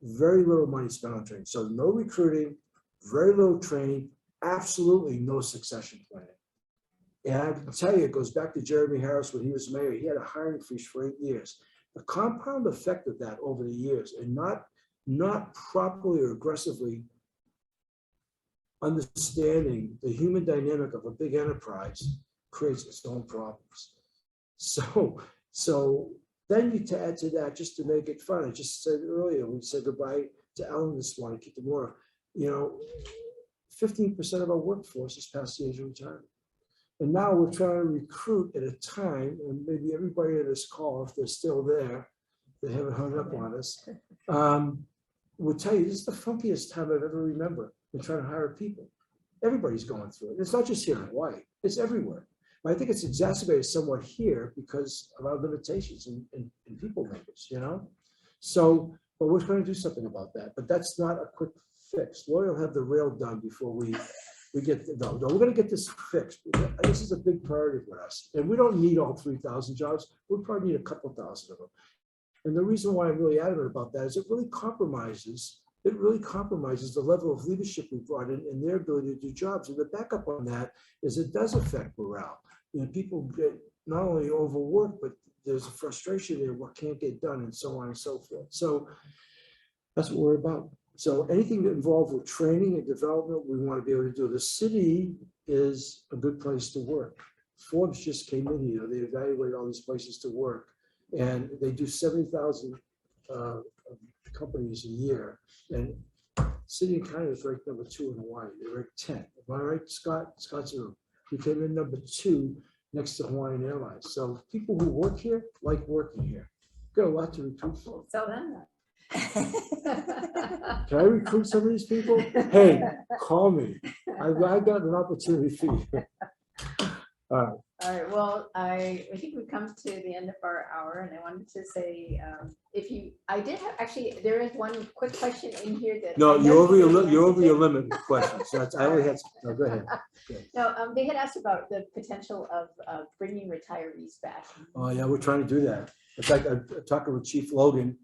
Very little money spent on training. So no recruiting, very little training, absolutely no succession planning. And I can tell you, it goes back to Jeremy Harris when he was mayor. He had a hiring freeze for 8 years. The compound effect of that over the years, and not properly or aggressively understanding the human dynamic of a big enterprise, creates its own problems. So then you add to that, just to make it fun, I just said earlier, we said goodbye to Ellen this morning, Keep the more, you know, 15% of our workforce is past the age of retirement. And now we're trying to recruit at a time, and maybe everybody in this call, if they're still there, they haven't hung up on us, will tell you this is the funkiest time I've ever remembered in trying to hire people. Everybody's going through it. It's not just here in Hawaii, it's everywhere. But I think it's exacerbated somewhat here because of our limitations in people numbers, you know? So, but we're trying to do something about that. But that's not a quick fix. Lori will have the rail done before we get no, we're going to get this fixed. This is a big priority for us, and we don't need all 3,000 jobs. We probably need a couple thousand of them. And the reason why I'm really adamant about that is it really compromises the level of leadership we brought in and their ability to do jobs. And the backup on that is it does affect morale. You know, people get not only overworked, but there's a frustration there, what can't get done, and so on and so forth. So that's what we're about. So anything that involved with training and development, we want to be able to do. The city is a good place to work. Forbes just came in here. They evaluate all these places to work, and they do 70,000 companies a year. And city and county is ranked number 2 in Hawaii. They ranked 10. Am I right, Scott? Scott's in the room. We came in number 2 next to Hawaiian Airlines. So people who work here like working here. Got a lot to recruit for. Tell them that. Can I recruit some of these people? Hey, call me. I got an opportunity for you. All right. Well, I think we've come to the end of our hour, and I wanted to say, I did have, actually, there is one quick question in here that. No, you're over your limit with questions. I only had, no, go ahead. No, they had asked about the potential of bringing retirees back. Oh yeah, we're trying to do that. In fact, I'm talking with Chief Logan,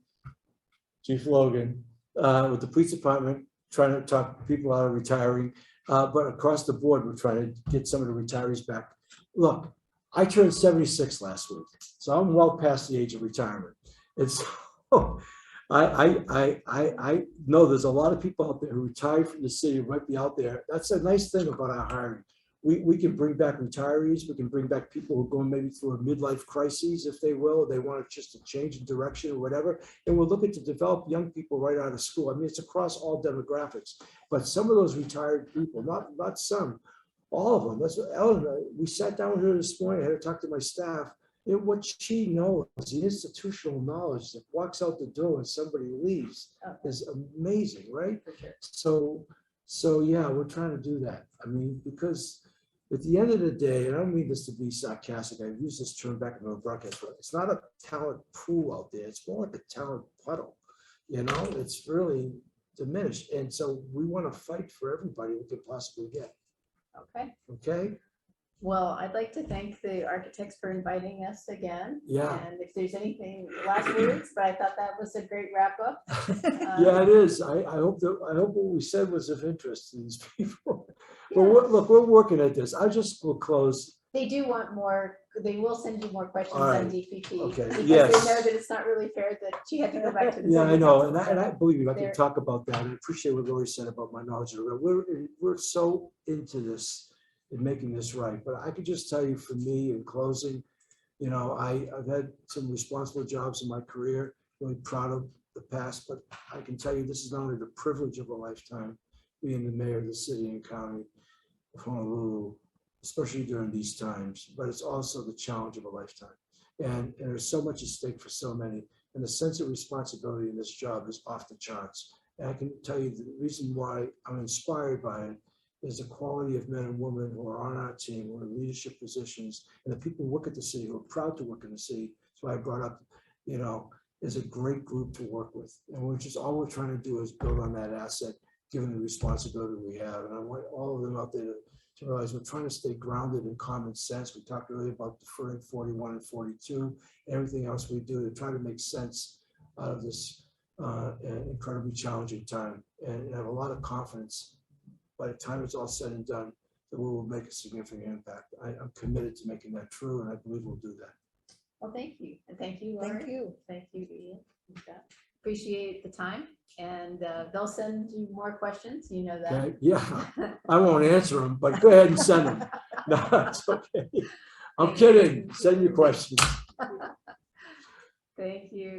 with the police department, trying to talk people out of retiring, but across the board, we're trying to get some of the retirees back. Look, I turned 76 last week, so I'm well past the age of retirement. And so I know there's a lot of people out there who retired from the city who might be out there. That's a nice thing about our hiring. We can bring back retirees. We can bring back people who are going maybe through a midlife crisis, if they will. They want just a change in direction or whatever. And we're looking to develop young people right out of school. I mean, it's across all demographics. But some of those retired people, not some, All of them. That's what Ellen, we sat down with her this morning, I had to talk to my staff. And what she knows, the institutional knowledge that walks out the door when somebody leaves is amazing, right? For sure. So yeah, we're trying to do that. I mean, because at the end of the day, and I don't mean this to be sarcastic, I use this term back in the bucket, but it's not a talent pool out there. It's more like a talent puddle. You know, it's really diminished. And so we want to fight for everybody we could possibly get. Okay. Okay. Well, I'd like to thank the architects for inviting us again. Yeah. And if there's anything, last words, but I thought that was a great wrap up. Yeah, it is. I hope what we said was of interest to these people. But look, we're working at this. will close. They do want more, they will send you more questions All right. on DPP. Okay, Because yes. they know that it's not really fair that she had to go back to the. Yeah, I city know. council, And I believe you, I There- can talk about that. I appreciate what Lori said about my knowledge of it. We're so into this and making this right. But I could just tell you, for me, in closing, you know, I've had some responsible jobs in my career, really proud of the past, but I can tell you this is not only the privilege of a lifetime, being the mayor of the city and county of Honolulu, especially during these times, but it's also the challenge of a lifetime. And there's so much at stake for so many, and the sense of responsibility in this job is off the charts. And I can tell you the reason why I'm inspired by it is the quality of men and women who are on our team, who are in leadership positions, and the people who work at the city, who are proud to work in the city. So I brought up, you know, is a great group to work with. And all we're trying to do is build on that asset, given the responsibility we have. And I want all of them out there to realize we're trying to stay grounded in common sense. We talked earlier about deferring 41 and 42, everything else we do to try to make sense out of this incredibly challenging time. And I have a lot of confidence by the time it's all said and done, that we will make a significant impact. I'm committed to making that true, and I believe we'll do that. Well, thank you. And thank you, Lauren. Thank you. Thank you, Ian. Appreciate the time. And they'll send you more questions. You know that. Okay, yeah, I won't answer them, but go ahead and send them. No, it's okay. I'm kidding. Send your questions. Thank you.